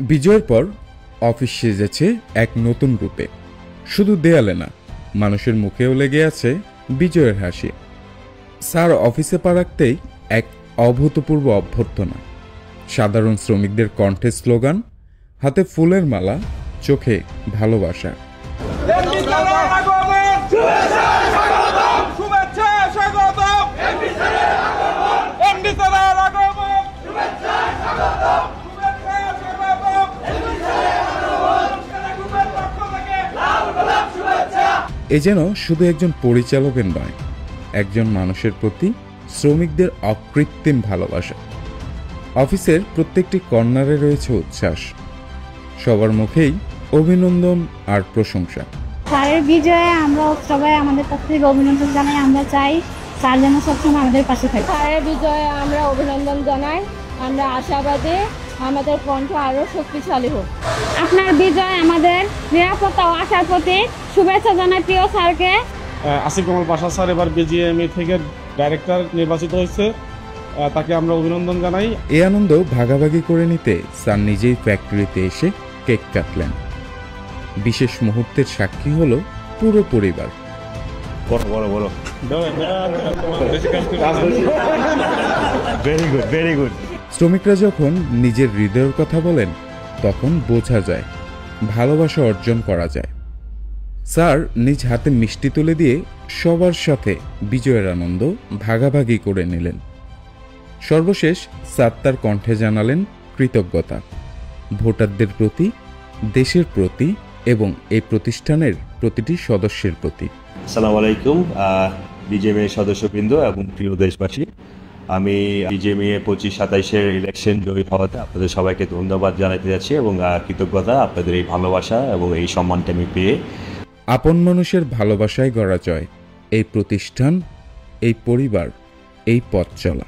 বিজয়ের পর অফিস সেজেছে এক নতুন রূপে। শুধু দেয়ালে না, মানুষের মুখেও লেগে আছে বিজয়ের হাসি। স্যার অফিসে পা রাখতেই এক অভূতপূর্ব অভ্যর্থনা, সাধারণ শ্রমিকদের কণ্ঠে স্লোগান, হাতে ফুলের মালা, চোখে ভালোবাসা। এ যেন শুধু একজন পরিচালকের নয়, একজন মানুষের প্রতি শ্রমিকদের অকৃত্রিম ভালোবাসা। অফিসের প্রত্যেকটি কর্নারে রয়েছে উচ্ছ্বাস, সবার মুখেই অভিনন্দন আর প্রশংসা। স্যারের বিজয়ে আমরা সবাই আমাদের কাছ থেকে অভিনন্দন জানাই। আমরা চাই স্যার যেন সবসময় আমাদের পাশে থাকে। স্যারের বিজয়ে আমরা অভিনন্দন জানাই। আমরা আশাবাদী আমাদের কণ্ঠ আরো শক্তিশালী হোক। আপনার বিজয় আমাদের নিরাপত্তা ও আশার প্রতি। শুভেচ্ছা জানাই প্রিয় স্যারকে। আসিফ কামাল পাশা স্যার এবার বিজিএমই থেকে ডাইরেক্টর নির্বাচিত হয়েছে, তাকে আমরা অভিনন্দন জানাই। এই আনন্দ ভাগাভাগি করে নিতে স্যার নিজেই ফ্যাক্টরিতে এসে কেক কাটলেন। বিশেষ মুহূর্তের সাক্ষী হলো পুরো পরিবার। শ্রমিকরা যখন নিজের হৃদয়ের কথা বলেন, তখন বোঝা যায় ভালোবাসা অর্জন করা যায়। স্যার নিজ হাতে মিষ্টি তুলে দিয়ে সবার সাথে বিজয়ের আনন্দ ভাগাভাগি করে নিলেন। সর্বশেষ স্যার তার কণ্ঠে জানালেন কৃতজ্ঞতা ভোটারদের প্রতি, দেশের প্রতি এবং এই প্রতিষ্ঠানের প্রতিটি সদস্যের প্রতি। আসসালামু আলাইকুম বিজেএমএ সদস্যবৃন্দ এবং প্রিয় দেশবাসী, আমি বিজেএমএ 25-27-এর ইলেকশন জয়ী হওয়াতে আপনাদের সবাইকে ধন্যবাদ জানাতে যাচ্ছি এবং কৃতজ্ঞতা আপনাদের এই ভালোবাসা এবং এই সম্মানটা আমি পেয়ে। আপন মানুষের ভালোবাসায় গড়া জয়, এই প্রতিষ্ঠান, এই পরিবার, এই পথ চলা।